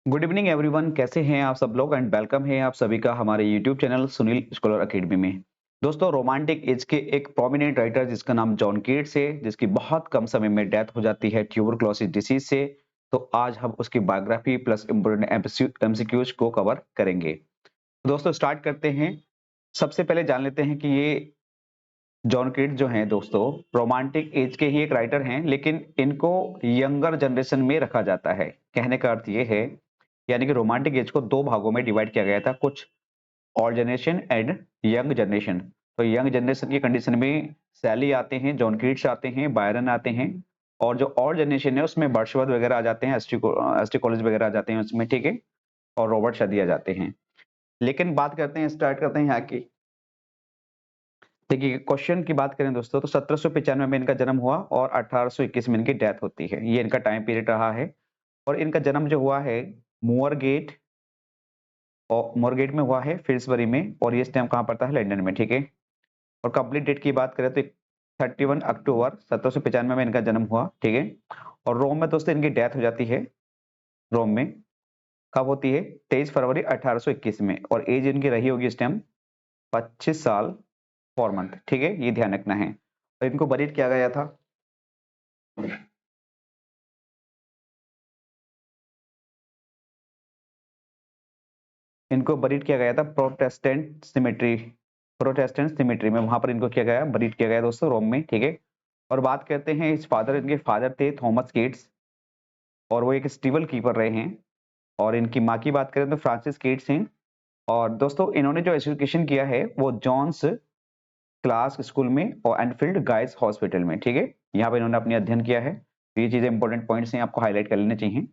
Good evening everyone, कैसे हैं आप सब लोग एंड वेलकम है आप सभी का हमारे YouTube channel Sunil scholar academy में। दोस्तों, रोमांटिक एज के एक प्रोमिनेंट राइटर जिसका नाम जॉन कीट्स है, जिसकी बहुत कम समय में डेथ हो जाती है ट्यूबरक्लोसिस डिसीज से। तो आज हम उसकी बायोग्राफी प्लस इम्पोर्टेंट एमसीक्यूज को कवर करेंगे। दोस्तों स्टार्ट करते हैं। सबसे पहले जान लेते हैं कि ये जॉन कीट्स जो हैं दोस्तों, रोमांटिक एज के ही एक राइटर हैं, लेकिन इनको यंगर जनरेशन में रखा जाता है। कहने का अर्थ ये है, यानी कि रोमांटिक एज को दो भागों में डिवाइड किया गया था, कुछ old generation and young generation. तो यंग जनरेशन की कंडीशन में सैली आते हैं, जॉन कीट्स आते हैं, बायरन आते हैं, और जो ओल्ड जनरेशन है उसमें बर्ड्सवर्थ वगैरह आ जाते हैं, एसटी कॉलेज वगैरह आ जाते हैं उसमें, ठीक है, और रॉबर्ट शदी आ जाते हैं। लेकिन बात करते हैं, स्टार्ट करते हैं यहाँ की। देखिए, क्वेश्चन की बात करें दोस्तों, तो 1795 में इनका जन्म हुआ और 1821 में इनकी डेथ होती है। ये इनका टाइम पीरियड रहा है। और इनका जन्म जो हुआ है मोअरगेट, और मोरगेट में हुआ है, फिल्सबरी में, और ये स्टैम्प कहाँ पड़ता है, लंदन में, ठीक है। और कंप्लीट डेट की बात करें तो 31 अक्टूबर 1795 में इनका जन्म हुआ, ठीक है। और रोम में दोस्तों इनकी डेथ हो जाती है। रोम में कब होती है, 23 फरवरी 1821 में, और एज इनकी रही होगी इस टाइम 25 साल 4 मंथ, ठीक है, ये ध्यान रखना है। और इनको बरीड किया गया था, इनको बरीड किया गया था प्रोटेस्टेंट सिमेट्री में, वहां पर इनको किया गया, बरीड किया गया दोस्तों, रोम में, ठीक है। और बात करते हैं इस फादर, इनके फादर थे थॉमस केट्स, और वो एक स्टीबल कीपर रहे हैं। और इनकी माँ की बात करें तो फ्रांसिस केट्स हैं। और दोस्तों इन्होंने जो एजुकेशन किया है वो जॉन्स क्लास स्कूल में और एनफील्ड गाइस हॉस्पिटल में, ठीक है, यहाँ पे इन्होंने अपनी अध्ययन किया है। तो ये चीजें इंपॉर्टेंट पॉइंट्स हैं, आपको हाईलाइट कर लेने चाहिए।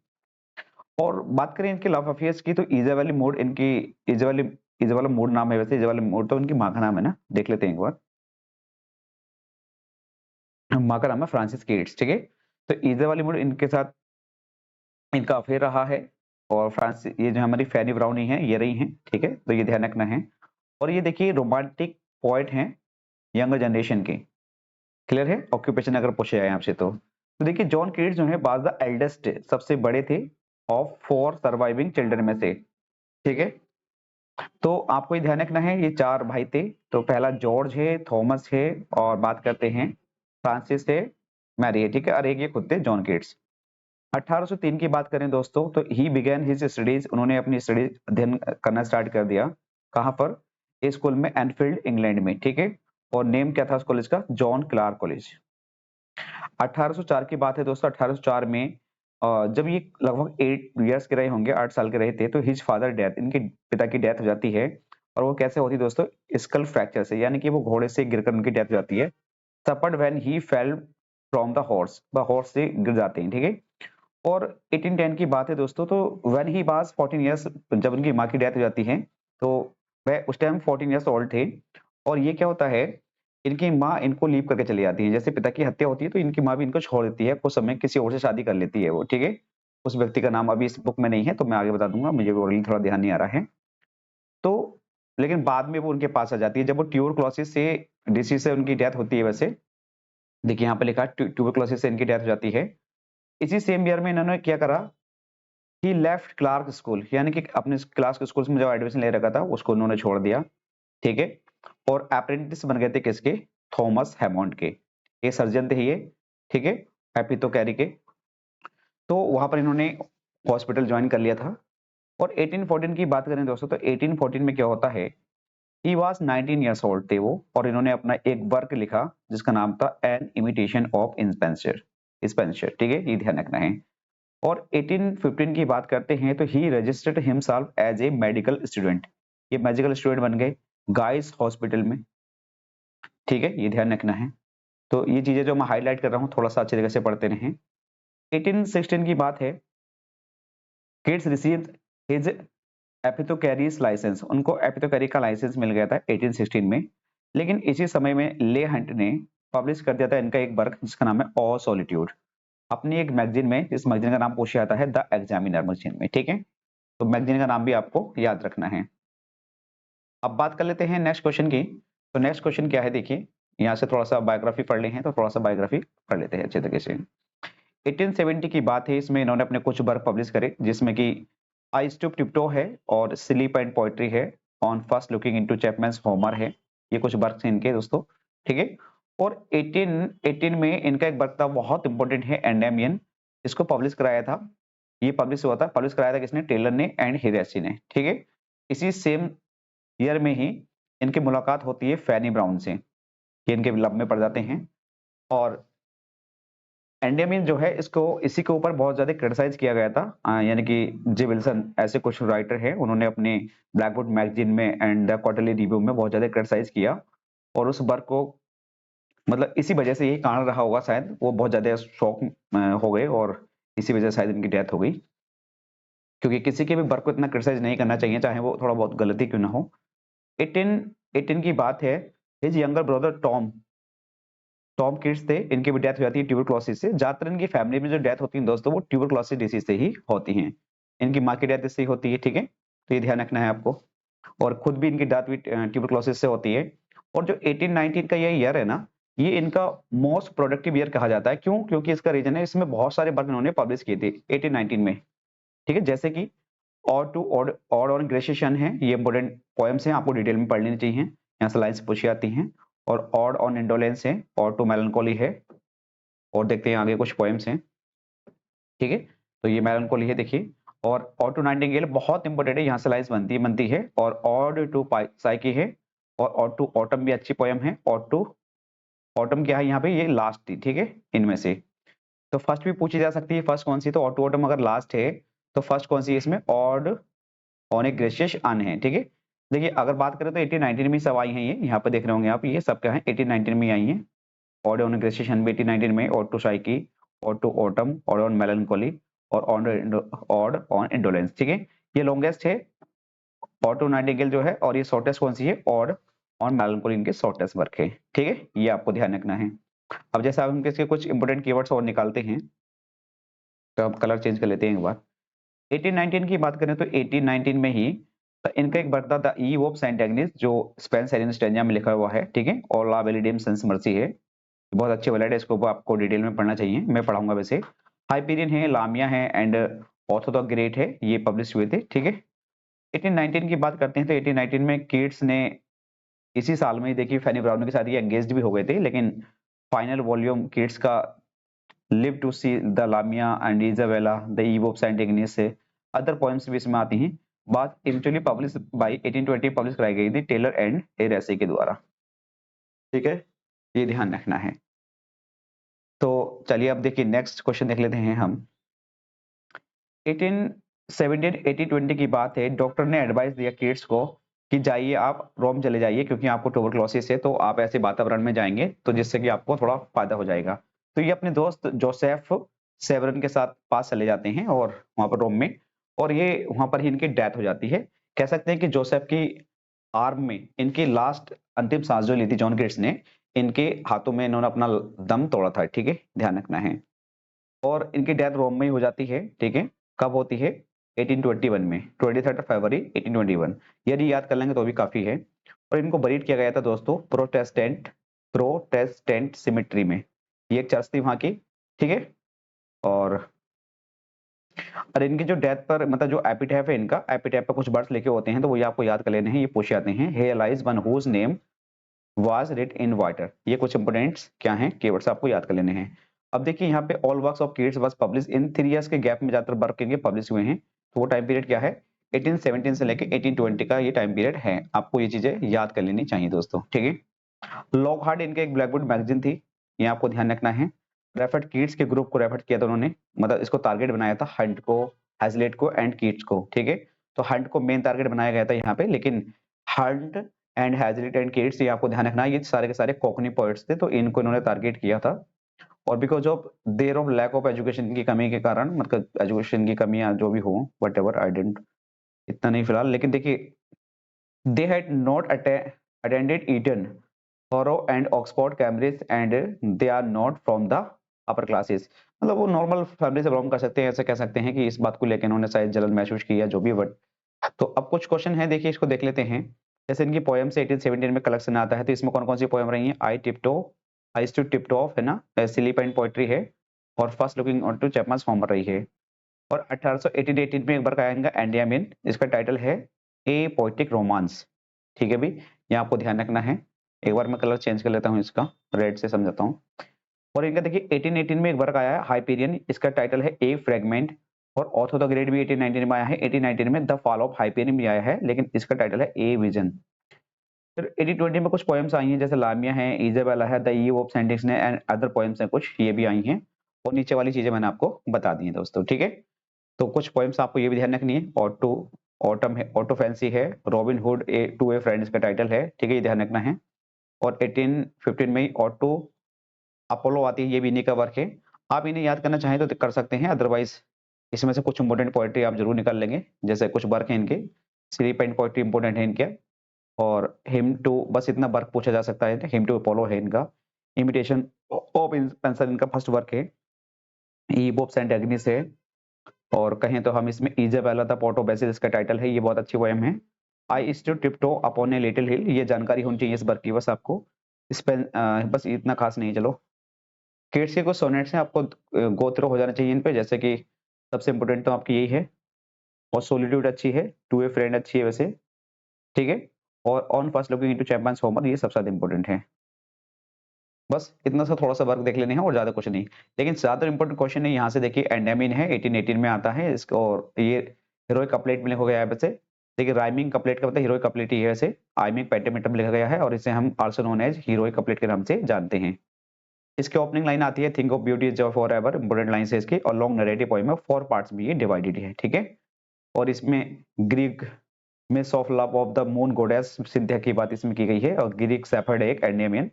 और बात करें इनके लव अफेयर्स की, तो इजाबेला मूड इनकी, इजाबेला इजाबेला मूड नाम है, वैसे इजाबेला मूड तो उनकी माँ का नाम है ना, देख लेते हैं एक बार। माँ का नाम है फ्रांसिस केट्स, ठीक है। तो इजाबेला मूड इनके साथ इनका अफेयर रहा है। और फ्रांस, ये जो हमारी फैनी ब्राउनी है, ये रही हैं, ठीक है, तो ये ध्यान रखना है। और ये देखिए रोमांटिक पोएट हैं यंगर जनरेशन के। क्लियर है, ऑक्यूपेशन अगर पूछे जाए आपसे तो देखिए जॉन कीट्स जो है वाज द एल्डेस्ट, सबसे बड़े थे, ऑफ 4 सर्वाइविंग चिल्ड्रन में से, ठीक है। तो आपको ये ध्यान रखना है, ये 4 भाई थे। तो पहला जॉर्ज है, थॉमस है, और बात करते हैं फ्रांसिस है, मैरी है, ठीक है, और एक ये खुद थे जॉन कीट्स। 1803 की बात करें दोस्तों, तो ही बिगेन हिज स्टडीज, उन्होंने अपनी स्टडीज अध्ययन करना स्टार्ट कर दिया। कहाँ पर, इस स्कूल में, एनफील्ड इंग्लैंड में, ठीक है। और नेम क्या था उस कॉलेज का, जॉन क्लार्क कॉलेज। 1804 की बात है दोस्तों, 1804 में जब ये लगभग 8 इयर्स के रहे होंगे, 8 साल के रहे थे, तो हिज फादर डेथ, इनके पिता की डेथ हो जाती है। और वो कैसे होती है दोस्तों, स्कल फ्रैक्चर से, यानी कि वो घोड़े से गिरकर उनकी डेथ हो जाती है। Suffered when he fell from the horse, वह हॉर्स से गिर जाते हैं, ठीक है। और 1810 की बात है दोस्तों, तो व्हेन ही वाज 14 इयर्स, जब उनकी माँ की डेथ हो जाती है, तो वह उस टाइम 14 इयर्स ओल्ड थे। और ये क्या होता है, इनकी माँ इनको लीव करके चली जाती है, जैसे पिता की हत्या होती है तो इनकी माँ भी इनको छोड़ देती है, कुछ समय किसी और से शादी कर लेती है वो, ठीक है। उस व्यक्ति का नाम अभी इस बुक में नहीं है, तो मैं आगे बता दूंगा, मुझे वो थोड़ा ध्यान नहीं आ रहा है। तो लेकिन बाद में वो उनके पास आ जाती है, जब वो ट्यूबरक्लोसिस से डिसीज से उनकी डेथ होती है। वैसे देखिए यहाँ पे लिखा ट्यूबरक्लोसिस से इनकी डेथ हो जाती है। इसी सेम ईयर में इन्होंने क्या करा, ही लेफ्ट क्लार्क स्कूल, यानी कि अपने क्लास के स्कूल में जब एडमिशन ले रखा था उसको उन्होंने छोड़ दिया, ठीक है। और अप्रेंटिस बन गए थे किसके, थॉमस हैमॉन्ड के, ये सर्जन थे ये, ठीक है, एपिथोकैरी के। तो वहां पर इन्होंने हॉस्पिटल ज्वाइन कर लिया था। और 1814 की बात करें दोस्तों, तो 1814 में क्या होता है, ही वॉज 19 ईयर्स ओल्ड थे वो, और इन्होंने अपना एक वर्क लिखा जिसका नाम था an imitation of Spenser, Spenser, ठीक है, ये ध्यान रखना है। और 1815 की बात करते हैं, तो he registered himself as a medical student, ये मेडिकल स्टूडेंट बन गए गाइस हॉस्पिटल में, ठीक है, ये ध्यान रखना है। तो ये चीजें जो मैं हाईलाइट कर रहा हूँ, थोड़ा सा अच्छी तरीके से पढ़ते रहें। 1816 की बात है, किड्स रिसीव्ड हिज एपिथोकैरीज लाइसेंस, उनको एपिथोकैरी का लाइसेंस मिल गया था 1816 में। लेकिन इसी समय में ले हंट ने पब्लिश कर दिया था इनका एक वर्क जिसका नाम है ओ सॉलिट्यूड, अपनी एक मैगजीन में, इस मैगजीन का नाम पूछा जाता है द एग्जामिनर मैगजीन में, ठीक है। तो मैगजीन का नाम भी आपको याद रखना है। अब बात कर लेते हैं नेक्स्ट क्वेश्चन की। तो नेक्स्ट क्वेश्चन क्या है, देखिए, यहाँ से थोड़ा सा बायोग्राफी पढ़ ले हैं, तो थोड़ा सा बायोग्राफी पढ़ लेते हैं अच्छे तरीके से। 1870 की बात है, इसमें इन्होंने अपने कुछ वर्क पब्लिश करे, जिसमें कि आइज टू टिप्टो है और स्लीप एंड पोइट्री है, on first looking into Chapman's Homer है। ये कुछ वर्क्स हैं इनके दोस्तों, ठीक है। और 1818 में इनका एक वर्क था बहुत इंपॉर्टेंट है, एंडेमियन। इसको पब्लिश कराया था, ये पब्लिश हुआ था, पब्लिश कराया था किसने? टेलर ने एंड हिरेसी ने, ठीक है। इसी सेम ईयर में ही इनकी मुलाकात होती है फैनी ब्राउन से, ये इनके लव में पड़ जाते हैं। और एंडेमियन जो है इसको इसी के ऊपर बहुत ज्यादा क्रिटिसाइज किया गया था, यानी कि जे विल्सन ऐसे कुछ राइटर हैं, उन्होंने अपने ब्लैकवुड मैगजीन में एंड द क्वार्टरली रिव्यू में बहुत ज्यादा क्रिटिसाइज किया। और उस वर्क को मतलब इसी वजह से यही कारण रहा होगा शायद, वो बहुत ज्यादा शौक हो गए और इसी वजह से शायद इनकी डेथ हो गई। क्योंकि किसी के भी वर्क को इतना क्रिटिसाइज नहीं करना चाहिए, चाहे वो थोड़ा बहुत गलती क्यों ना हो। 1818 की बात है, his younger brother Tom Tom kids थे, इनकी भी डेथ हो जाती है ट्यूबरक्लोसिस से। ज्यादातर इनकी फैमिली में जो डेथ होती है दोस्तों, वो ट्यूबरक्लोसिस डिसीज से ही होती हैं। इनकी माँ की डेथ इससे ही होती है, ठीक है, तो ये ध्यान रखना है आपको। और खुद भी इनकी डेथ भी ट्यूबरक्लोसिस से होती है। और जो 1819 का ये ईयर है ना, ये इनका मोस्ट प्रोडक्टिव ईयर कहा जाता है। क्यों? क्योंकि इसका रीजन है, इसमें बहुत सारे वर्क इन्होंने पब्लिश किए थे 1819 में, ठीक है। जैसे कि और टू ऑड ऑन ग्रेशिएशन है, ये इंपोर्टेंट पोएम्स हैं, आपको डिटेल में पढ़ लेनी चाहिए, यहाँ से लाइन्स पूछी आती हैं। और ऑड ऑन इंडोलेंस है, और टू मेलनकोली है। और देखते हैं आगे कुछ पोएम्स हैं, ठीक है। तो ये मेलनकोली है, देखिए। और ऑड टू नाइटिंगेल बहुत इंपॉर्टेंट है, यहाँ से लाइन्स बनती है। और ऑड टू साइकी है, और ऑड टू ऑटम भी अच्छी पोएम है। ऑड टू ऑटम क्या है यहाँ पे? ये लास्ट थी, ठीक है, इनमें से। तो फर्स्ट भी पूछी जा सकती है, फर्स्ट कौन सी? तो ऑड टू ऑटम अगर लास्ट है तो फर्स्ट कौन सी है इसमें? ऑड ऑन ए ग्रेशियस अन है, ठीक है। देखिए अगर बात करें तो 1819 में सब आई हैं, ये यहाँ पे देख रहे होंगे आप, ये सब क्या है 1819 में आई हैं। ऑड ऑन ग्रेशियस अन भी 1819 में, ode to Psyche, ode to autumn, ode on melancholy, और ऑड ऑन इंडोलेंस, ठीक है। ये लॉन्गेस्ट है ऑड टू नाइटिंगेल जो है, और ये शॉर्टेस्ट कौन सी है? ऑड ऑन मेलनकोली, इनके शॉर्टेस्ट वर्क है, ठीक है। ये आपको ध्यान रखना है। अब जैसे आप इनके कुछ इंपोर्टेंट कीवर्ड्स और निकालते हैं, तो अब कलर चेंज कर लेते हैं एक बार। 1819 की बात करें तो 1819 में ही इनका एक वर्क था the Eve of Saint Agnes, जो स्पेन सेरेनिस्टेनिया में लिखा हुआ है, ठीक है। और ला वेलिडियम सेंस मर्सी है, बहुत अच्छे वर्ड है, इसको आपको डिटेल में पढ़ना चाहिए, मैं पढ़ाऊंगा वैसे। हाइपीरियन है, लामिया है, एंड ऑर्थो द ग्रेट है, ये पब्लिश हुए थे, ठीक है। 1819 की बात करते हैं तो 1819 में कीट्स ने इसी साल में ही देखिए फैनी ब्राउन के साथ ये एंगेज्ड भी हो गए थे, लेकिन फाइनल वॉल्यूम कीट्स का live to see the Lamia and Isabella the Eve of Saint Agnes से अदर पोएम्स भी इसमें आती हैं। बात इवेंचुअली पब्लिश बाय 1820 पब्लिश कराई गई थी टेलर एंड हेरेसी के द्वारा, ठीक है, ये ध्यान रखना है। तो चलिए अब देखिए नेक्स्ट क्वेश्चन देख लेते हैं हम। 1817 1820 की बात है, डॉक्टर ने एडवाइस दिया किड्स को कि जाइए आप रोम चले जाइए, क्योंकि आपको ट्यूबरक्लोसिस है, तो आप ऐसे वातावरण में जाएंगे तो जिससे कि आपको थोड़ा फायदा हो जाएगा। तो ये अपने दोस्त जोसेफ सेवरन के साथ पास चले जाते हैं और वहां पर रोम में, और ये वहां पर ही इनकी डेथ हो जाती है। कह सकते हैं कि जोसेफ की आर्म में इनकी लास्ट अंतिम सांस जो ली थी जॉन किट्स ने, इनके हाथों में इन्होंने अपना दम तोड़ा था, ठीक है, ध्यान रखना है। और इनकी डेथ रोम में ही हो जाती है, ठीक है। कब होती है? 1821 में, 23 फरवरी 1821। यदि याद कर लेंगे तो भी काफी है। और इनको बरीड किया गया था दोस्तों प्रोटेस्टेंट सिमेट्री में, ये एक चर्च थी वहां की, ठीक है। और इनकी जो डेथ पर मतलब जो एपिटैफ है, इनका एपिटैफ पर कुछ वर्ड्स लिखे होते हैं, तो वो ये आपको याद कर लेने हैं, ये पूछे जाते हैं। Here lies one whose name was writ in water, ये कुछ इंपोर्टेंट्स क्या हैं कीवर्ड्स आपको याद कर लेने हैं। अब देखिए यहाँ पे all works of kids was publish in 3 years के गैप में ज्यादातर वर्क इनके पब्लिश हुए हैं। तो वो टाइम पीरियड क्या है? 1817 से लेके 1820 का ये टाइम पीरियड है, आपको ये चीजें याद कर लेनी चाहिए दोस्तों, ठीक है। लॉकहार्ट इनका एक ब्लैकवुड मैगजीन थी, ये आपको ध्यान रखना है। रेफर्ड किड्स के ग्रुप को रेफर किया था उन्होंने, मतलब इसको टारगेट बनाया था हंट को, हैजलेट को एंड किड्स को, ठीक है। तो हंट को मेन टारगेट बनाया गया था यहाँ पे, लेकिन हंट एंड हैजलेट एंड किड्स, ये आपको ध्यान रखना है, ये सारे के सारे कोकनी पोएट्स थे, तो इनको इन्होंने टारगेट किया था। और because of their of lack of education की कमी के कारण, मतलब एजुकेशन की कमी या जो भी हो, वट एवर, आई डेंट इतना नहीं फिलहाल, लेकिन देखिए they had not attended Eton thorough and Oxford Cambridge and they are not from the upper classes, मतलब वो नॉर्मल फैमिली से बिलोंग कर सकते हैं, ऐसे कह सकते हैं कि इस बात को लेकर उन्होंने शायद जलन महसूस किया, जो भी। बट तो अब कुछ क्वेश्चन है, देखिए इसको देख लेते हैं। जैसे इनकी पोएम से 1817 में कलेक्शन आता है, तो इसमें कौन कौन सी पोएम रही है? आई टू टिप्टो ऑफ है ना, स्लीप एंड पोएट्री है, और first looking on to Chapman's Homer रही है। और 1818 में एक बार आएगा एंडियामिन, इसका टाइटल है ए पोएटिक रोमांस। ठीक है भी, यहाँ आपको ध्यान रखना है। एक बार मैं कलर चेंज कर लेता हूँ इसका, रेड से समझाता हूँ। और इनका देखिए 1818 में एक वर्क आया है हाइपेरियन, इसका टाइटल है ए फ्रेगमेंट। और ऑथ ऑफ द ग्रेड भी 1819 में आया है। 1819 में द फॉल ऑफ हाइपेरियन भी आया है, लेकिन इसका टाइटल है ए विजन। फिर 1820 में कुछ पोएम्स आई हैं, जैसे लामिया है, इजाबेला है, द ईव ऑफ सेंट ने एंड अदर पोएम्स हैं कुछ, ये भी आई हैं। और नीचे वाली चीजें मैंने आपको बता दी हैं दोस्तों, ठीक है। तो कुछ पोएम्स आपको ये भी ध्यान रखनी है। ऑटो ऑटम है, ऑटो फैंसी है, Robin Hood a to a friend इसका टाइटल है, ठीक है, ये ध्यान रखना है। और 1815 में ऑटो अपोलो आती है, ये भी इन्हीं का वर्क है। आप इन्हें याद करना चाहें तो कर सकते हैं, अदरवाइज इसमें से कुछ इंपोर्टेंट पोएट्री आप जरूर निकाल लेंगे, जैसे कुछ वर्क है इनके, स्लीप एंड पोएट्री इंपोर्टेंट है इनके। और हिम टू, बस इतना वर्क पूछा जा सकता है, हिम टू अपोलो है इनका। इमिटेशन ऑफ स्पेंसर इनका फर्स्ट वर्क है। ईव ऑफ सेंट एग्निस है। और कहें तो हम इसमें Isabella the pot of basil इसका टाइटल है, ये बहुत अच्छी पोएम है। I stood tiptoe upon a little hill, ये जानकारी होनी चाहिए इस वर्क की बस आपको। बस इतना खास नहीं, चलो। किड्स के कुछ सोनेट्स हैं, आपको गो थ्रू हो जाना चाहिए इन पे, जैसे कि सबसे इंपोर्टेंट तो आपकी यही है। और सोलिट्यूड अच्छी है, टू ए फ्रेंड अच्छी है वैसे, ठीक है। और on first looking into champions Homer, ये सबसे ज्यादा इंपॉर्टेंट है। बस इतना सा थोड़ा सा वर्क देख लेने हैं और ज्यादा कुछ नहीं। लेकिन ज्यादा इंपॉर्टेंट क्वेश्चन है यहाँ से, देखिए एंडेमिन है, 1818 में आता है इसको। और ये हीरोइक कपलेट में लिखा गया है वैसे। देखिए राइमिंग कपलेट का मतलब हीरोइक कपलेट ही है वैसे। आइमिंग पेंटामेंटम लिखा गया है, और इसे हम also known as heroic couplet के नाम से जानते हैं। इसकी ओपनिंग लाइन आती है, think of beauty is for ever, important line है इसकी। और लॉन्ग नरेटिव पोएम है, 4 पार्ट्स में ये डिवाइडेड है, ठीक है। और इसमें Greek miss of love of the moon गोडेस Cynthia की बात इसमें की गई है। और ग्रीक सेफर्ड एक एंडेमियन,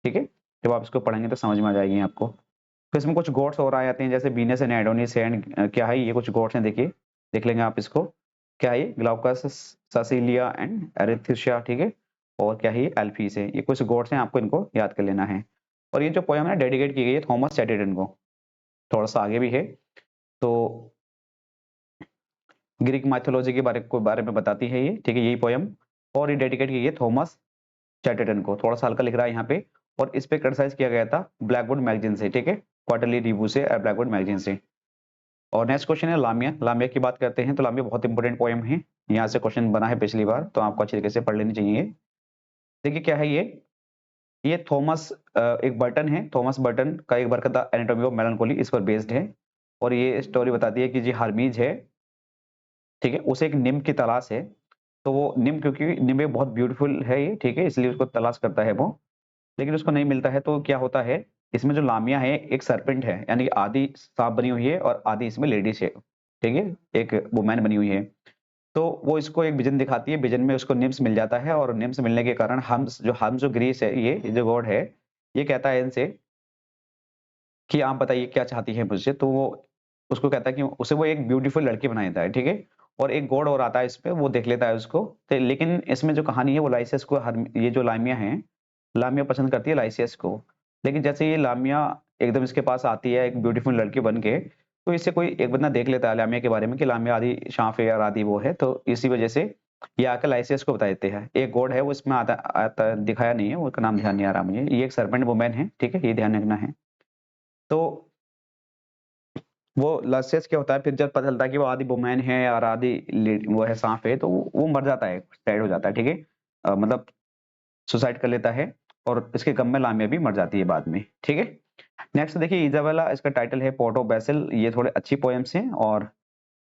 ठीक है। जब आप इसको पढ़ेंगे तो समझ में आ जाएगी आपको। तो इसमें कुछ गॉड्स और आ जाते हैं, जैसे वीनस एंड एडोनिस एंड क्या है ये कुछ गॉड्स हैं, देखिए देख लेंगे आप इसको। क्या है ये, ग्लाउकस, ससिलिया एंड एरेथिशिया, ठीक है। और क्या है ये, एल्फीस है। ये कुछ गॉड्स हैं, आपको इनको याद कर लेना है। और ये जो पोएम है डेडिकेट की गई है थॉमस चैटरटन को। थोड़ा सा आगे भी है, तो ग्रीक माइथोलॉजी के बारे में बताती है ये, ठीक है, यही पोएम। और ये डेडिकेट की गई है थॉमस चैटरटन को। थोड़ा सा हल्का लिख रहा है यहाँ पे। और इस पे क्रिटिसाइज किया गया था ब्लैकवुड मैगजीन से, ठीक है, क्वार्टरली रिव्यू से, ब्लैकवुड मैगजीन से। और नेक्स्ट क्वेश्चन है लामिया। लामिया की बात करते हैं तो लामिया बहुत इंपॉर्टेंट पोएम है, यहाँ से क्वेश्चन बना है पिछली बार, तो आपको अच्छी तरीके से पढ़ लेनी चाहिए। देखिए क्या है ये थॉमस एक बर्टन है, थॉमस बर्टन का एक वर्क था एनाटॉमी ऑफ मेलानकोली, इस पर बेस्ड है। और ये स्टोरी बताती है कि जी हरमीज है, ठीक है, उसे एक निम्ब की तलाश है। तो वो निम्ब, क्योंकि निम्ब एक बहुत ब्यूटीफुल है ये, ठीक है, इसलिए उसको तलाश करता है वो। लेकिन उसको नहीं मिलता है, तो क्या होता है, इसमें जो लामिया है एक सरपेंट है, यानी कि आधी सांप बनी हुई है और आधी इसमें लेडीज है, ठीक है, एक वुमेन बनी हुई है। तो वो इसको एक विजन दिखाती है, विजन में उसको निम्स मिल जाता है। और निम्स मिलने के कारण हम जो ग्रीस है, ये जो गॉड है, ये कहता है इनसे कि आप बताइए क्या चाहती है मुझसे। तो वो उसको कहता है कि उसे वो एक ब्यूटीफुल लड़की बना देता है, ठीक है। और एक गॉड और आता है इस पे, वो देख लेता है उसको। तो लेकिन इसमें जो कहानी है वो लाइसियस को, हर ये जो लामिया है, लामिया पसंद करती है लाइसियस को। लेकिन जैसे ये लामिया एकदम इसके पास आती है एक ब्यूटीफुल लड़की बन के, तो इससे कोई एक बंदा देख लेता है लामिया के बारे में कि लामिया आधी शांफ है और आधी वो है। तो इसी वजह से ये आकर लाइसियस को बता देते हैं। एक गॉड है वो इसमें आता दिखाया नहीं है, उसका नाम ध्यान नहीं आ रहा मुझे। ये एक सर्पेंट वुमेन है, ठीक है, ये ध्यान रखना है। तो वो लाइसियस क्या होता है, फिर जब पता चलता है कि वो आधी वुमेन है और आधी वो है सांप है, तो वो मर जाता है, डेड हो जाता है, ठीक है, मतलब सुसाइड कर लेता है। और इसके गम में लामिया भी मर जाती है बाद में, ठीक है। नेक्स्ट देखिए इजाबेला, इसका टाइटल है पोर्ट ऑफ बेसिल। ये थोड़े अच्छी पोएम्स हैं, और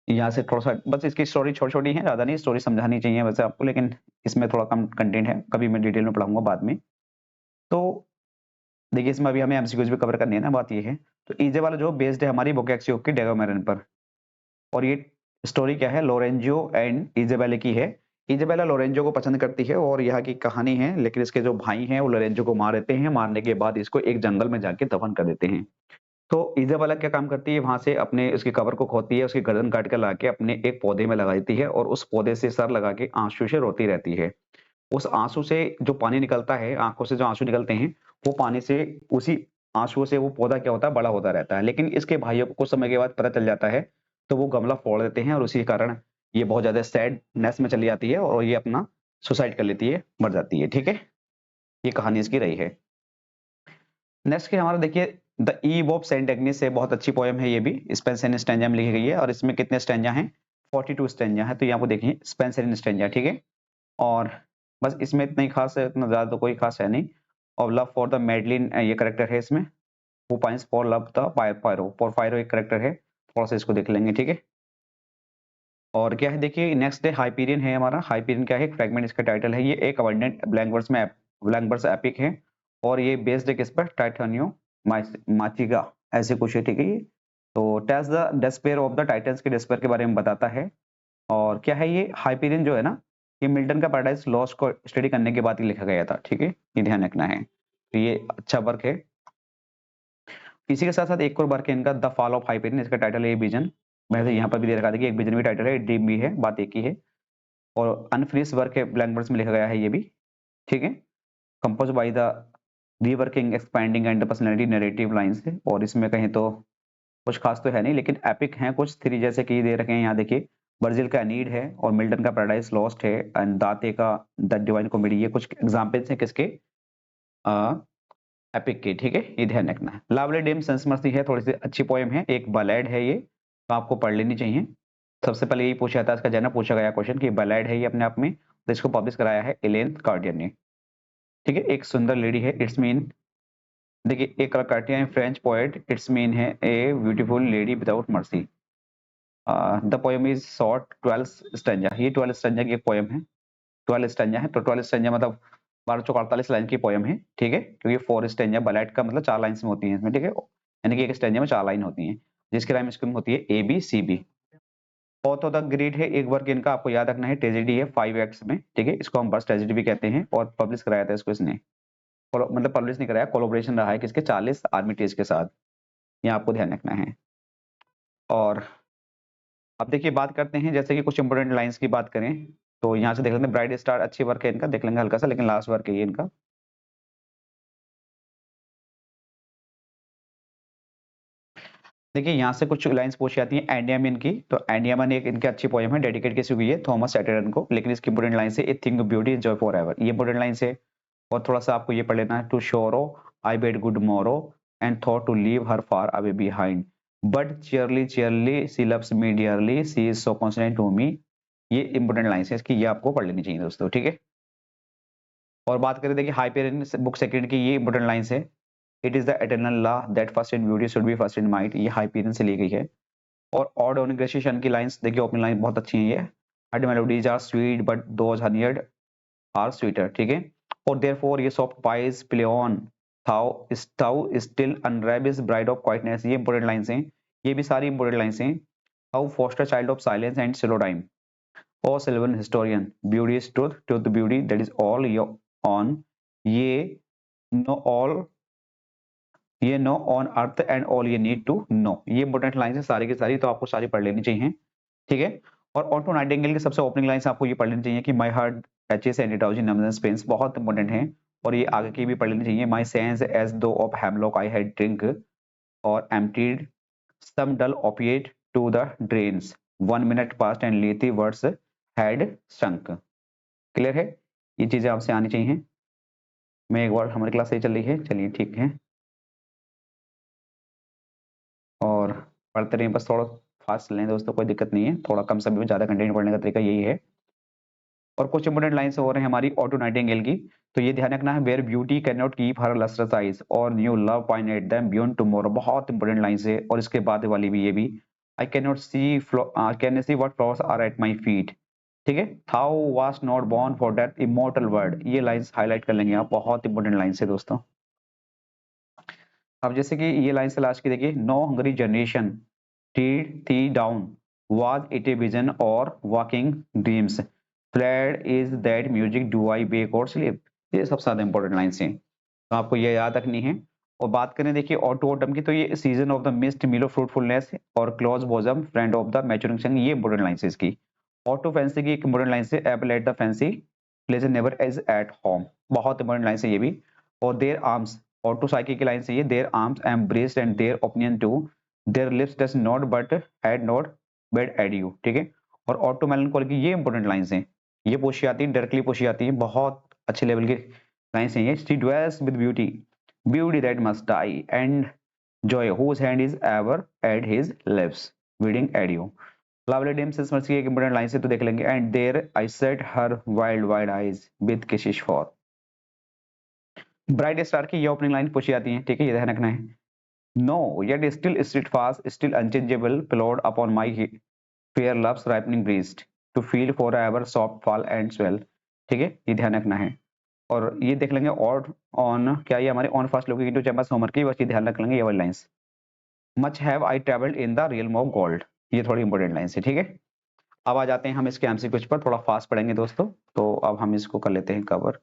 यहाँ से थोड़ा सा बस इसकी स्टोरी छोटी छोटी है, ज्यादा नहीं स्टोरी समझानी चाहिए वैसे आपको, लेकिन इसमें थोड़ा कम कंटेंट है, कभी मैं डिटेल में पढ़ाऊंगा बाद में। तो देखिए इसमें अभी हमें एमसीक्यूज भी कवर करनी है ना, बात ये है। तो इजाबेला जो बेस्ड है हमारी बोकैक्सियो की डेगोमेरन पर। और ये स्टोरी क्या है, लोरेंजो एंड इजाबेला की है। इजाबेला लोरेंजो को पसंद करती है, और यहाँ की कहानी है, लेकिन इसके जो भाई हैं वो लोरेंजो को मार देते हैं। मारने के बाद इसको एक जंगल में जाके दफन कर देते हैं। तो इजाबेला क्या काम करती है, वहां से अपने उसकी कबर को खोदती है, उसकी गर्दन काट कर लाके अपने एक पौधे में लगा देती है, और उस पौधे से सर लगा के आंसू से रोती रहती है। उस आंसू से जो पानी निकलता है, आंखों से जो आंसू निकलते हैं, वो पानी से, उसी आंसुओं से वो पौधा क्या होता है, बड़ा होता रहता है। लेकिन इसके भाइयों को कुछ समय के बाद पता चल जाता है, तो वो गमला फोड़ देते हैं, और उसी कारण ये बहुत ज्यादा सैडनेस में चली जाती है, और ये अपना सुसाइड कर लेती है, मर जाती है, ठीक है। ये कहानी इसकी रही है। नेक्स्ट के हमारा देखिए the Eve of Saint Agnes है, बहुत अच्छी पोएम है ये भी, स्पेंसर इन स्टैंजा में लिखी गई है। और इसमें कितने स्टैंजा हैं? 42 स्टैंजा है। तो यहाँ पे देखिए स्पेंसर इन स्टैंजा, ठीक है। और बस इसमें इतना ही खास है, इतना ज्यादा तो कोई खास है नहीं। और लव फॉर द मेडलिन ये करेक्टर है इसमें, who pines for love the Porphyro, for Porphyro एक करेक्टर है, थोड़ा सा इसको देख लेंगे, ठीक है। और क्या है देखिए, नेक्स्ट है हाइपीरियन है हमारा। हाइपीरियन क्या है? एक फ्रेगमेंट इसका टाइटल है। ये एक अबंडेंट ब्लैंक वर्स में ब्लैंक वर्स एपिक है, और ये बेस्ड है किस पर? टाइटानियो माचिगा, ऐसे कुछ है, ठीक है। ये तो tells the despair of the titans के डेस्पेयर के बारे में बताता है। और क्या है ये हाइपीरियन जो है ना, ये मिल्टन का पैराडाइज लॉस्ट को स्टडी करने के बाद ही लिखा गया था, ठीक है, ये ध्यान रखना है। तो ये अच्छा वर्क है। इसी के साथ साथ एक और वर्क है इनका, द फॉल ऑफ हाइपीरियन, इसका टाइटल है विजन। वैसे यहाँ पर भी दे रखा था कि एक विजन भी टाइटल है, ड्रीम भी है, बात एक ही है। और अनफ्रीज वर्क है, ब्लैंक वर्स में लिखा गया है ये भी, ठीक है। Compose by the reworking expanding and personality narrative lines है। और इसमें कहें तो कुछ खास तो है नहीं, लेकिन एपिक हैं कुछ थ्री, जैसे कि दे रखे हैं यहाँ देखिए, वर्जिल का नीड है, और मिल्टन का पैराडाइज लॉस्ट है, एंड दाते का द डिवाइन कॉमेडी, ये कुछ एग्जाम्पल्स हैं किसके? एपिक के, ठीक है, ये ध्यान रखना है। लावली डेम संस्मृति है, थोड़ी सी अच्छी पोएम है, एक बलेड है ये, तो आपको पढ़ लेनी चाहिए। सबसे पहले यही पूछा था, इसका जनरल पूछा गया क्वेश्चन कि बलेड है ये अपने आप में, तो इसको पब्लिश कराया है एलेन कार्डियर ने, ठीक है। एक सुंदर लेडी है, इट्स मीन, देखिए एक कार्टियर फ्रेंच पोएट, इट्स मीन है a beautiful lady without mercy. The poem is short 12 stanza, ये 12 स्टैंजा की एक पोएम है, 12 स्टैंजा है, तो 12 स्टैंजा मतलब 12 चौक 48 लाइन की पोएम है, ठीक है। क्योंकि 4 स्टैंजा बलेट का मतलब 4 लाइन्स में होती है इसमें, ठीक है, यानी कि एक स्टैंजा में 4 लाइन होती है, जिसकी राइम स्कीम होती है A B C B. Author the great है, एक वर्क इनका आपको याद रखना है, ट्रेजेडी है 5 एक्ट्स में, ठीक है, इसको हम बस ट्रेजेडी भी कहते हैं। और पब्लिश कराया था इसको इसने, मतलब पब्लिश नहीं कराया, कोलैबोरेशन रहा है किसके? 40 आर्मिटेज के साथ, ये आपको ध्यान रखना है। और अब देखिए बात करते हैं, जैसे कि कुछ इंपोर्टेंट लाइंस की बात करें, तो यहाँ से देख लेते हैं, ब्राइट स्टार अच्छी वर्क है इनका, देख लेंगे हल्का सा, लेकिन लास्ट वर्क है ये इनका। देखिए यहाँ से कुछ लाइंस पूछी जाती हैं एंडियामन की, तो एंडियामन एक इनकी अच्छी पोएम है, डेडिकेट किसी हुई है थॉमस एडिसन को, लेकिन इसकी इंपोर्टेंट लाइन है, a thing beauty joy for ever, ये इंपोर्टेंट लाइन है। और थोड़ा सा आपको ये पढ़ लेना है, to sorrow I bade good morrow and thought to leave her far away behind, but cheerly cheerly she loves me dearly she is so constant to me. ये इंपोर्टेंट लाइन है इसकी, ये आपको पढ़ लेनी चाहिए दोस्तों, ठीक है। और बात करें देखिए हाइपेरियन बुक सेक्रेट की, ये इंपोर्टेंट लाइन है, it is the eternal law that first in beauty should be first in mind, ये हाइपेरियन से ली गई है। और ऑड ऑर्गेनाइजेशन की लाइंस देखिए, ओपन लाइन बहुत अच्छी है ये, heard melodies are sweet but those unheard are sweeter, ठीक है। और देयरफॉर ये soft pipes play on thou still unravished bride of quietness, ये इंपोर्टेंट लाइंस हैं, ये भी सारी इंपोर्टेंट लाइंस हैं। How foster child of silence and slow time, O sylvan historian beauty is truth truth beauty that is all your on, ye know all, ye know on earth and all ye need to know, ये important lines है सारी की सारी, तो आपको सारी पढ़ लेनी चाहिए, ठीक है। और ऑटो नाइटिंगेल की सबसे ओपनिंग लाइंस आपको ये पढ़ लेनी चाहिए कि my heart touches and it house in spence, बहुत इंपॉर्टेंट है। और ये आगे की भी पढ़ लेनी चाहिए, my sense as though of hemlock I had drink or emptied some dull opiate to the drains, 1 minute past and Lethe wards had sunk. Clear है, ये चीजें आपसे आनी चाहिए। मैं एक बार, हमारी क्लास सही चल रही है, चलिए ठीक है। और पढ़ते रहिए, बस थोड़ा फास्ट लें दोस्तों, कोई दिक्कत नहीं है, थोड़ा कम समय में ज्यादा कंटेंट पढ़ने का तरीका यही है। और कुछ इंपोर्टेंट लाइन्स हो रहे हैं हमारी ऑटो नाइटिंगेल की, तो ये ध्यान रखना है, where beauty can not keep her lustrous eyes or new love pine at them beyond tomorrow, बहुत इंपोर्टेंट लाइन्स है। और इसके बाद वाली भी, ये भी, I can not see can see what flowers are at my feet, ठीक है, thou was not born for that immortal word, ये लाइंस हाईलाइट कर लेंगे आप, बहुत इंपोर्टेंट लाइंस है दोस्तों। अब जैसे कि ये लाइन से लास्ट की देखिए, no hungry generation tea down was it a vision or walking dreams, fled is that music do I wake or sleep, ये सबसे ज्यादा इंपॉर्टेंट लाइन्स हैं, तो आपको ये याद रखनी है। और बात करें देखिए ऑटो ऑटम की, तो ये season of the mist mellow fruitfulness और close bosom friend of the maturing sun, ये इंपॉर्टेंट लाइन्स है इसकी। ऑटो फैंसी की एक इंपॉर्टेंट लाइन है, एप let the fancy place never as at home, बहुत इंपॉर्टेंट लाइन है ये भी। और देयर आर्म्स, ऑटो साइकी की लाइन से ये, their arms embraced and their opinion to their lips does not but had not bade add you, ठीक है। और ऑटो मेलनकोली की ये इंपॉर्टेंट लाइंस हैं, ये पूछी आती है, डायरेक्टली पूछी आती है, बहुत अच्छे लेवल की लाइंस हैं ये। She dwells with beauty beauty that must die and Joy, whose hand is ever at his lips, bidding adieu. Lovely Dim से समझ के एक इंपॉर्टेंट लाइन से तो देख लेंगे. And there I set her wild wide eyes with kisses for. Bright star की ये ओपनिंग लाइन पूछी जाती है, ठीक है, ये ध्यान रखना है. No, yet still steadfast, still unchangeable, ploughed upon my fair love's ripening breast, to feel forever soft fall and swell. ठीक है, ये ध्यान रखना है. और ये देख लेंगे और ऑन, क्या ये हमारे on first looking into chambers Homer की, बस ये ध्यान रख लेंगे ये वाली lines. Much have I travelled in the realm of gold, ये थोड़ी इंपॉर्टेंट लाइन है, ठीक है. अब आ जाते हैं हम इसके एमसीक्यूज पर, थोड़ा फास्ट पढ़ेंगे दोस्तों, तो अब हम इसको कर लेते हैं कवर.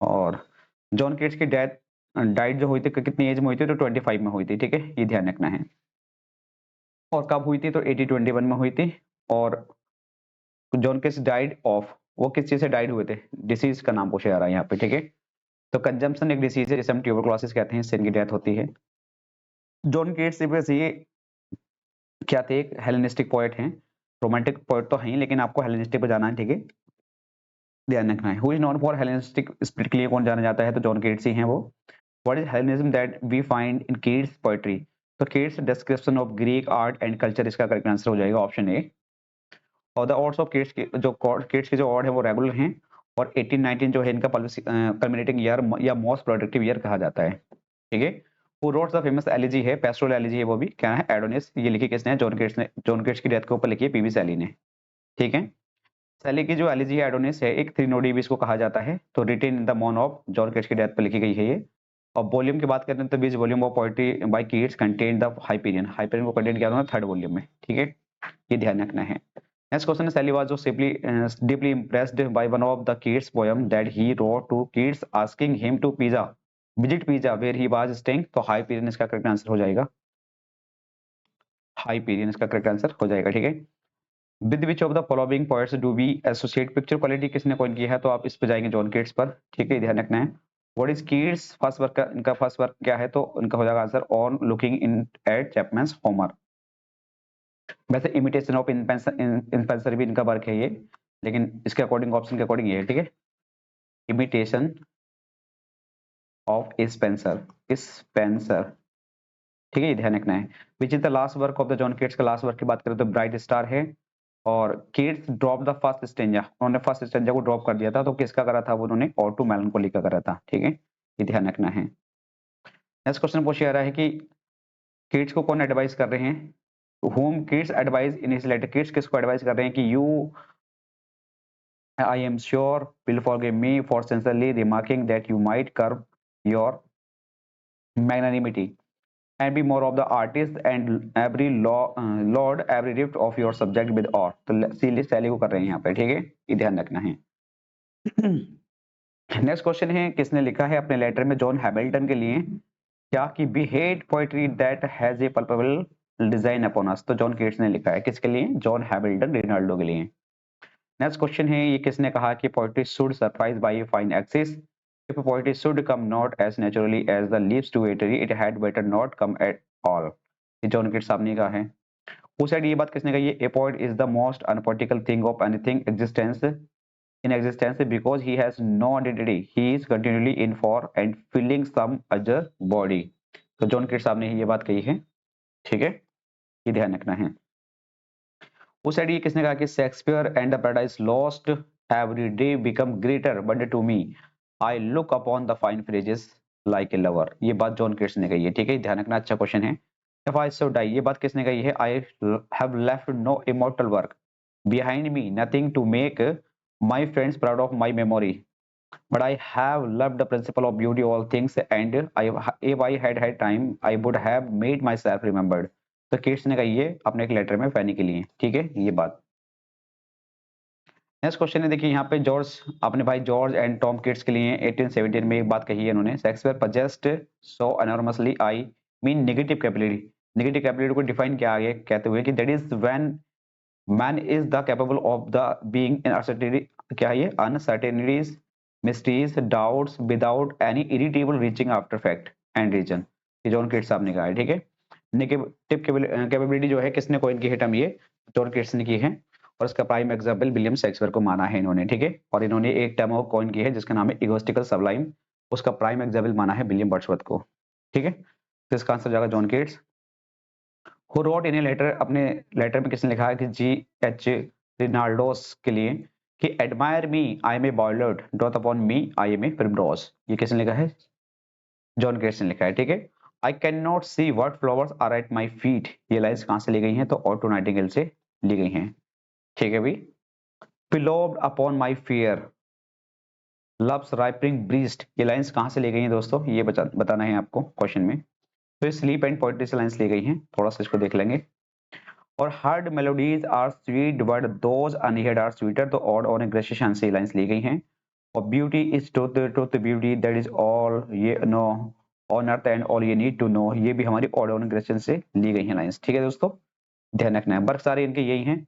और जॉन केट्स की डेथ डाइट जो हुई थी कितनी एज में हुई थी, तो 25 में हुई थी, ठीक है, ये ध्यान रखना है. और कब हुई थी, तो 1821 में हुई थी. और जॉन केट्स डाइड ऑफ, वो किस चीज से डाइड हुए थे, डिसीज का नाम पूछा जा रहा है यहाँ पे, ठीक है. तो कंजम्पशन एक डिसीज है जिसे हम ट्यूबरकुलोसिस कहते हैं, इससे इनकी डेथ होती है. जॉन केट्स ये क्या थे, एक हेलेनिस्टिक पोएट हैं. रोमांटिक पोएट तो हैं लेकिन आपको हेलेनिस्टिक पे जाना है, ठीक है, ध्यान रखना है. Who is known for Hellenistic spirit के लिए कौन जाना जाता है, तो जॉन केट्स ही हैं वो. What is Hellenism that we find in Keats poetry, तो Keats description of Greek art and culture, इसका करेक्ट आंसर हो जाएगा ऑप्शन ए. और द ऑर्ड्स ऑफ केट्स के जो केट्स के जो ऑर्ड है वो रेगुलर हैं. और 1819 जो है इनका कल्मिनेटिंग ईयर या मोस्ट प्रोडक्टिव ईयर कहा जाता है, ठीक है. वो रोड्स द फेमस एलिजी है, पेस्टोरल एलिजी है, वो भी क्या है, एडोनिस. ये लिखी किसने, जॉन केट्स ने. जॉन केट्स की डेथ के ऊपर लिखी है पीवी सैली ने, ठीक है. सैली की जो एलिजी है एडोनिस है, एक 3 नोडी भी इसको कहा जाता है. तो रिटेन इन द मॉन ऑफ, जॉन केट्स की डेथ पर लिखी गई है ये. और वॉल्यूम की बात करते हैं तो 20 volume of poetry bye Keats contain the Hyperion. Hyperion को कंटेन किया था 3rd वॉल्यूम में, ठीक है, ये ध्यान रखना है. नेक्स्ट क्वेश्चन है, सैली was simply deeply impressed by one of the Keats poem that he wrote to Keats asking him to visit Pisa where he was staying. तो हाइपीरियन इसका करेक्ट आंसर हो जाएगा, हाइपीरियन इसका करेक्ट आंसर हो जाएगा, ठीक है. With which of the following poets do we associate picture quality, किसने कॉइन किया है, तो आप इस पे जाएंगे जॉन केट्स पर, ठीक है, ध्यान रखना है. What is Keats first work, इनका फर्स्ट वर्क क्या है, तो इनका हो जाएगा answer on looking into Chapman's Homer. वैसे इमिटेशन ऑफ इन्फेंसर भी इनका वर्क है ये, लेकिन इसके अकॉर्डिंग ऑप्शन के अकॉर्डिंग ये है, ठीक है, इमिटेशन ऑफ स्पेंसर, ठीक है, ये ध्यान रखना है. Which is the last work of the John Keats, का लास्ट वर्क की बात करें तो ब्राइट स्टार है. और केट्स ड्रॉप द फर्स्ट स्टेंजा, उन्होंने फर्स्ट स्टेंजा को ड्रॉप कर दिया था, तो किसका करा था, वो उन्होंने ऑटो मेलांकोली का करा था, ठीक है, ये ध्यान रखना है. नेक्स्ट क्वेश्चन पूछा जा रहा है कि केट्स को कौन एडवाइस कर रहे हैं, whom Keats advised in his letter. Keats किसको एडवाइस कर रहे हैं कि you, I am sure, will forgive me for sincerely remarking that you might curb your magnanimity and be more of the artist and every lord every gift of your subject with awe. तो सैली को कर रहे हैं यहाँ पे, ठीक है, ये ध्यान रखना है. नेक्स्ट क्वेश्चन है, किसने लिखा है अपने लेटर में जॉन हैमिल्टन के लिए, क्या कि we hate poetry that has a palpable design upon us. तो जॉन केट्स ने लिखा है, किसके लिए, जॉन हैमिल्टन रिनाल्डो के लिए. नेक्स्ट क्वेश्चन है, ये किसने कहा कि poetry should surprise by fine excess. If poetry should come not as naturally as the leaves to a tree it had better not come at all. ये John Keats साहब ने कहा है. उस साइड ये बात किसने कही है, a poet is the most unpolitical thing of anything existence in existence because he has no identity, he is continually in for and filling some other body. तो जॉन केट्स साहब ने ये बात कही है, ठीक है, ये ध्यान रखना है. उस साइड ये किसने कहा कि Shakespeare and the Paradise Lost every day become greater but to me I look upon the fine phrases like a lover. ये बात जॉन केट्स ने कही है, ठीक है, ध्यान रखना, अच्छा क्वेश्चन है. इफ आई शुड डाई, ये बात किसने कही है, I have left no immortal work behind me, nothing to make my friends proud of my memory, but I have loved the principle of beauty all things, and if I had had time I would have made myself remembered. तो केट्स ने कही है अपने एक letter में फैनी के लिए, ठीक है, ये बात. नेक्स्ट क्वेश्चन है, देखिए यहाँ पे जॉर्ज, अपने भाई जॉर्ज एंड टॉम केट्स के लिए 1817 में एक बात कही है इन्होंने, Shakespeare पजेस्ट so enormously, I mean negative capability. Negative capability को डिफाइन किया आगे कहते हुए कि that is when man is the capable of the being in uncertainty, क्या है ये, uncertainties, mysteries, doubts without any irritable reaching after fact and reason. ये जॉन केट्स साहब ने कहा है, ठीक है. नेगेटिव कैपेबिलिटी जो है किसने कॉइन की है टर्म, ये जॉन केट्स ने की है. और इसका प्राइम एग्जांपल विलियम शेक्सपियर को माना है इन्होंने, ठीक है. और इन्होंने एक टर्म और कॉइन की है जिसका नाम है इगोइस्टिकल सबलाइम, उसका प्राइम एग्जांपल माना है विलियम वर्ड्सवर्थ को, ठीक है. तो इसका आंसर जाएगा John Keats. Who wrote in a letter, अपने लेटर में किसने लिखा है कि G.H. रिनाल्डोस के लिए कि admire me I am a violet, dote upon me I am a primrose, ये किसने लिखा है? जॉन केट्स ने लिखा है, ठीक है। I can not see what flowers are at my feet, ये लाइन्स कहां से ली गई हैं? तो ऑटो नाइटिंगेल से ली गई हैं, ठीक है भाई। Pillowed upon my fair, love's ripening breast, ये लाइन्स कहां से ली गई हैं दोस्तों? ये बताना है आपको क्वेश्चन में। तो स्लीप एंड पोएट्री से लाइन्स ली गई हैं, थोड़ा सा इसको देख लेंगे। और heard melodies are sweet but those unheard are sweeter, तो ऑड और ग्रेशियन से लाइन्स ली गई हैं। और beauty is truth beauty that is all ye know on earth and all you need to know, ये भी हमारी ऑड और ग्रेशियन से ली गई हैं लाइन्स, ठीक है दोस्तों, ध्यान रखना है। वर्क सारे इनके यही हैं।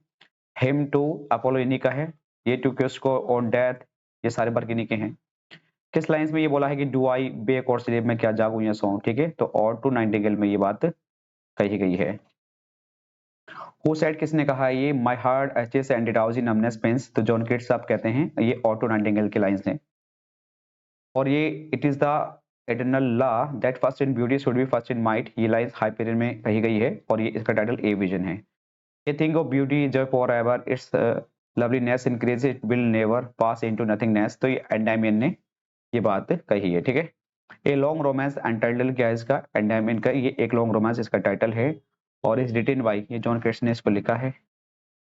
हिम टू अपोलो इन्हीं का है, ये टू किसको ऑन डेथ, ये सारे वर्क इन्हीं के हैं। किस लाइन्स में ये बोला है कि डू आई बेक और स्लीप, में क्या जागूं या सोऊं, ठीक है। तो और टू नाइटिंगेल में ये बात कही गई है। हु सेड, किसने कहा है ये? My heart aches and drowsy numbness pains, तो जॉन केट्स साहब कहते हैं, ये ऑटो नाइटिंगेल के लाइन्स हैं। और ये it is the eternal law that first in beauty should be first in might, ये लाइन्स हाइपेरियन में कही गई है और ये इसका टाइटल ए विजन है। ए थिंग ऑफ ब्यूटी जब for ever its loveliness increase it will never pass into nothingness, तो ये एंडामियन ने ये बात कही है, ठीक है। ए लॉन्ग रोमांस टाइटल क्या है इसका? एंडामियन का ये एक लॉन्ग रोमांस इसका टाइटल है और इज रिटन बाय, ये जॉन केट्स ने इसको लिखा है।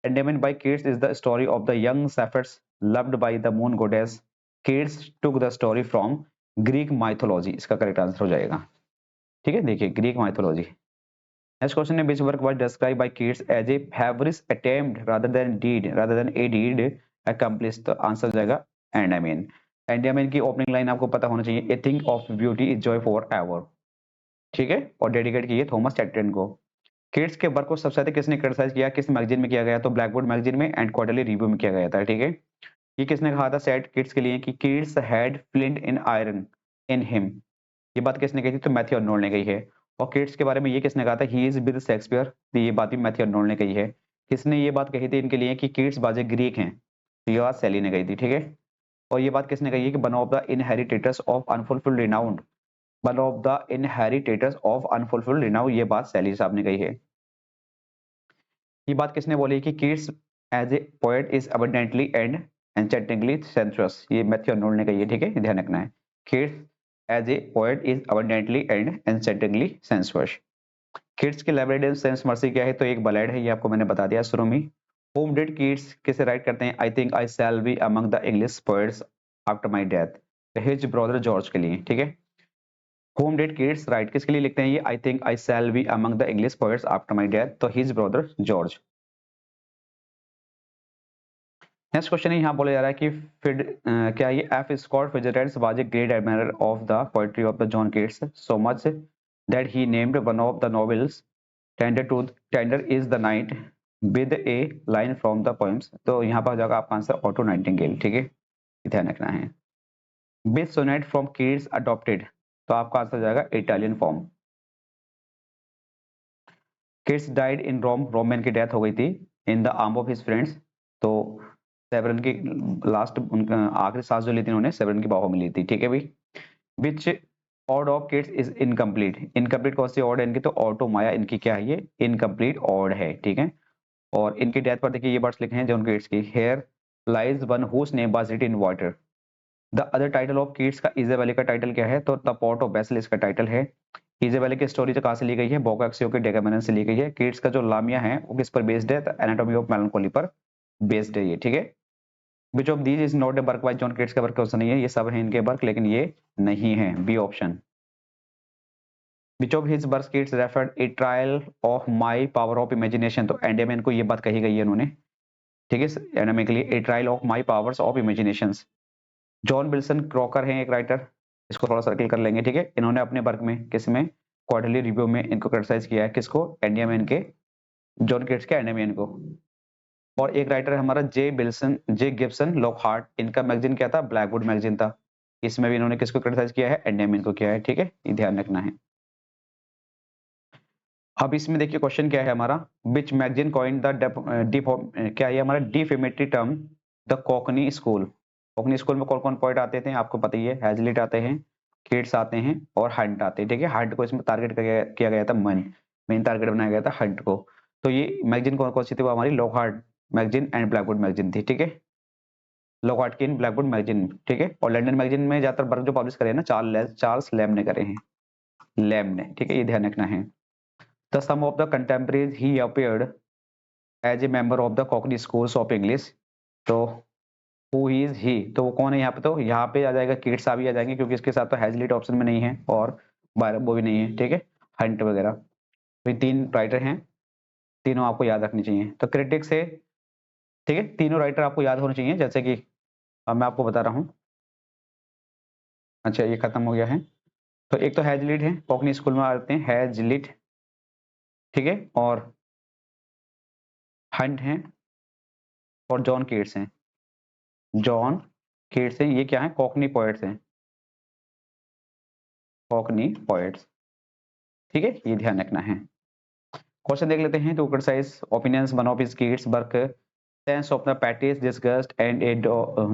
Endymion by Keats is the story of the young shepherds loved by the moon goddess. Keats took the story from Greek mythology, इसका करेक्ट आंसर हो जाएगा, ठीक है। देखिए ग्रीक माइथोलॉजी। नेक्स्ट क्वेश्चन है, which work was described by Keats as a feverish attempt rather than a deed accomplished, तो answer हो जाएगा एंडामियन। एंडामियन की ओपनिंग लाइन आपको पता होना चाहिए, a thing of beauty is Joy for ever, ठीक है, और डेडिकेट की है थॉमस चैटर्टन को। किड्स के वर्क को सबसे ज्यादा किसने क्रिटिसाइज किया, किस मैगजीन में किया गया? तो ब्लैकबोर्ड मैगजीन में एंड क्वार्टरली रिव्यू में किया गया था, ठीक है। ये किसने कहा था सेट किड्स के लिए कि kids had flint in iron in him, ये बात किसने कही थी? तो मैथ्यू अर्नोल्ड ने कही है। और किड्स के बारे में ये किसने कहा था? ही इज विद शेक्सपियर, तो ये बात भी मैथ्यू अर्नोल्ड ने कही है। किसने ये बात कही थी इनके लिए कि किड्स बाजे ग्रीक हैं? तो ये बात सेली ने कही थी, ठीक है। और ये बात किसने कही है कि one of the inheritors of unfulfilled renown, one of the inheritors of unfulfilled renown, ये बात सेली साहब ने कही है। ये बात किसने बोली कि Keats as a poet is abundantly and enchantingly sensuous, ये मैथ्यू अर्नोल्ड ने कही है, ठीक है, ध्यान रखना है। Keats as a poet is abundantly and enchantingly sensuous. Keats की लैब्रेडन सेंस मर्सी क्या है? तो एक बलेड है, ये आपको मैंने बता दिया शुरू में। होम डिड किड्स किसे राइट करते हैं? आई think I shall be among the English poets after my death, his brother George के लिए, ठीक है। होम डिड किड्स राइट किसके लिए लिखते हैं ये? I think I shall be among the English poets after my death, तो his brother George. Next question है, यहाँ बोला जा रहा है कि क्या ये F Scott Fitzgerald was a great admirer of the poetry of the John Keats so much that he named one of the novels tender is the night with a line from the poems, तो यहाँ पर जाएगा आपका answer auto Nightingale, ठीक है, ध्यान रखना है। Which sonnet from Keats adopted, तो आपका आंसर जाएगा Italian form. Keats died in Rome, Roman की डेथ हो गई थी in the arm of his friends, तो सेवरन की लास्ट उनका आखिरी सांस जो ली थी उन्होंने सेवरन की बाहों में ली थी, ठीक है भाई। Which ode of Keats is incomplete, incomplete कौन सी ऑड है इनकी? तो ऑटो माया इनकी क्या है? ये इनकम्प्लीट ऑड है, ठीक है। और इनकी डेथ पर देखिए ये वर्ड्स लिखे हैं जॉन किड्स की, here lies one whose name was written in water. The other title of Keats का इजेबेली का टाइटल क्या है? तो द पॉट ऑफ बेसिल इसका टाइटल है। इजेबेली की स्टोरी जो कहाँ से ली गई है? बोकाक्सियो के डेकामेरन से ली गई है। किड्स का जो लामिया है वो किस पर बेस्ड है? द एनाटॉमी ऑफ मेलांकोली पर बेस्ड है ये, ठीक है। Which of these is not a work by John Keats का वर्क क्वेश्चन नहीं है, ये सब है इनके वर्क लेकिन ये नहीं है, B option. Which of his work Keats referred a trial of my power of imagination, तो एंडेमैन को ये बात कही गई है उन्होंने, ठीक है, एंडेमैन के लिए ए trial of my powers of imagination. John Wilson Crocker हैं एक राइटर, इसको थोड़ा सर्किल कर लेंगे, ठीक है। इन्होंने अपने वर्क में किसमें क्वार्टरली रिव्यू में इनको क्रिटिसाइज किया है, किसको? एंडेमैन के, जॉन केट्स के एंडेमैन को। और एक राइटर है हमारा जे गिब्सन लॉकहार्ट, इनका मैगजीन क्या था? ब्लैकवुड मैगजीन था, इसमें भी इन्होंने किसको क्रिटिसाइज किया है? एंडेमैन को किया है, ठीक है, ये ध्यान रखना है। अब इसमें देखिए क्वेश्चन क्या है हमारा, विच मैगजीन कॉइंड द क्या है हमारा defamatory term the Cockney school. Cockney school में कौन कौन पॉइंट आते थे आपको पता ही है, हैजलिट आते हैं किड्स आते हैं और हंट आते हैं, ठीक है। हंट को इसमें टारगेट किया गया था, मेन टारगेट बनाया गया था हंट को। तो ये मैगजीन कौन कौन सी थी, वो हमारी Lockhart magazine and Blackwood magazine थी, ठीक है। लॉकहार्ट की ब्लैकवुड मैगजीन, ठीक है। और लंदन मैगजीन में ज्यादातर वर्क जो पब्लिश करे ना चार्ल्स लैम ने करे हैं, लैम ने, ठीक है, ये ध्यान रखना है। The some of the contemporaries he appeared as a member of the Cockney schools of English. तो हु इज ही, तो वो कौन है यहाँ पे, तो यहाँ पे आ जाएगा किड्स आ भी आ जाएंगे, क्योंकि इसके साथ तो हैजलिट ऑप्शन में नहीं है और वो भी नहीं है, ठीक है, हंट वगैरह। तो ये 3 राइटर हैं, तीनों आपको याद रखनी चाहिए। तो क्रिटिक्स है, ठीक है, तीनों राइटर आपको याद होने चाहिए, जैसे कि अब मैं आपको बता रहा हूँ। अच्छा, ये खत्म हो गया है। तो एक तो हैजलिट है, कॉकनी स्कूल में आते हैं हैजलिट, ठीक है, और हंट हैं और जॉन केट्स हैं। जॉन केट्स हैं, ये क्या है, कॉकनी पोएट्स हैं, कॉकनी पोएट्स, ठीक है, ये ध्यान रखना है। क्वेश्चन देख लेते हैं। To criticize opinions one of his Keats work sense of the pathos disgust and a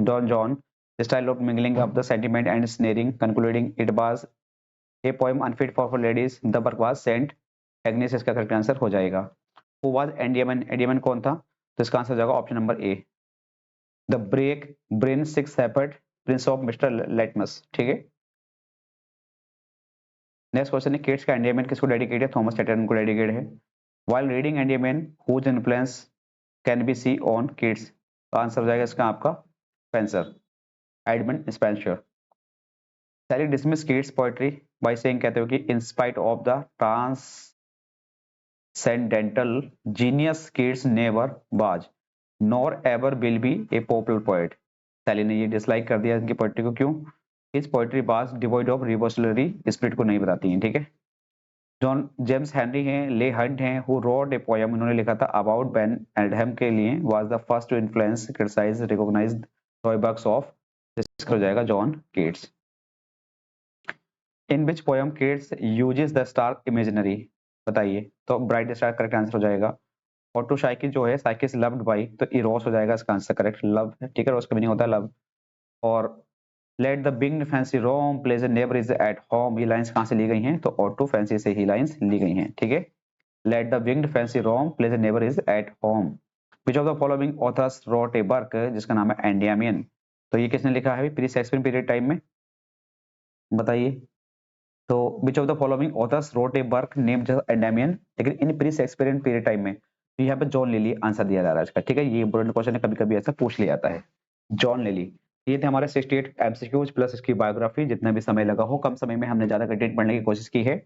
Don John style of mingling of the sentiment and snaring, concluding it was a poem unfit for ladies. The work was sent Agnes, इसका correct answer हो जाएगा। Who was Endymion? Endymion कौन था, तो इसका answer हो जाएगा option number A, the break brain six shepherd prince of mister Litmus, ठीक है। नेक्स्ट क्वेश्चन है, किड्स का एंडियमैन किसको डेडिकेट है, थॉमस चैटरटन को डेडिकेट है। While reading Endymion whose influence can be see on Keats, तो आंसर हो जाएगा इसका आपका Spenser, Edmund Spenser. Shelley dismiss Keats poetry by saying, कहते हो कि in spite of the transcendental genius Keats never was nor ever will be a popular poet. Shelley ने ये डिसलाइक कर दिया इनकी पोएट्री को, क्यों, इस poetry was devoid of revolutionary spirit को नहीं बताती हैं, ठीक है। जॉन जेम्स हेनरी हैं, ले हंट हैं, हु रोट ए पोयम, उन्होंने लिखा था अबाउट बेन एडहम के लिए, was the first to influence criticize recognized toy bucks of, इसका हो जाएगा John Keats. In which poem Keats uses the star imaginary, बताइए, तो ब्राइट स्टार करेक्ट आंसर हो जाएगा। और टू साइकिल जो है, साइकिल लव्ड बाई, तो इरोस हो जाएगा इसका आंसर करेक्ट, लव, ठीक है, रोस का मीनिंग होता है लव। और let the big fancy roam pleasure never is at home, ये लाइंस कहां से ली गई हैं, तो ऑटो फैंसी से ही लाइंस ली गई हैं, ठीक है। Let the winged fancy roam pleasure never is at home. Which of the following authors wrote a work, जिसका नाम है एंडियमियन, तो ये किसने लिखा है प्री शेक्सपियर पीरियड टाइम में, बताइए। तो which of the following authors wrote a work named Endymion, लेकिन in pre Shakespearean period time में, तो यहाँ पे जॉन लिली आंसर दिया जा रहा है इसका, ठीक है। ये इंपोर्टेंट क्वेश्चन है, कभी कभी ऐसा पूछ लिया जाता है, जॉन लिली। ये थे हमारे 68 एमसीक्यूज प्लस इसकी बायोग्राफी, जितना भी समय लगा हो, कम समय में हमने ज्यादा कंटेंट पढ़ने की कोशिश की है।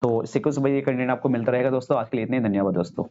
तो सीक्वेंस भाई ये कंटेंट आपको मिलता रहेगा दोस्तों। आज के लिए इतने, धन्यवाद दोस्तों।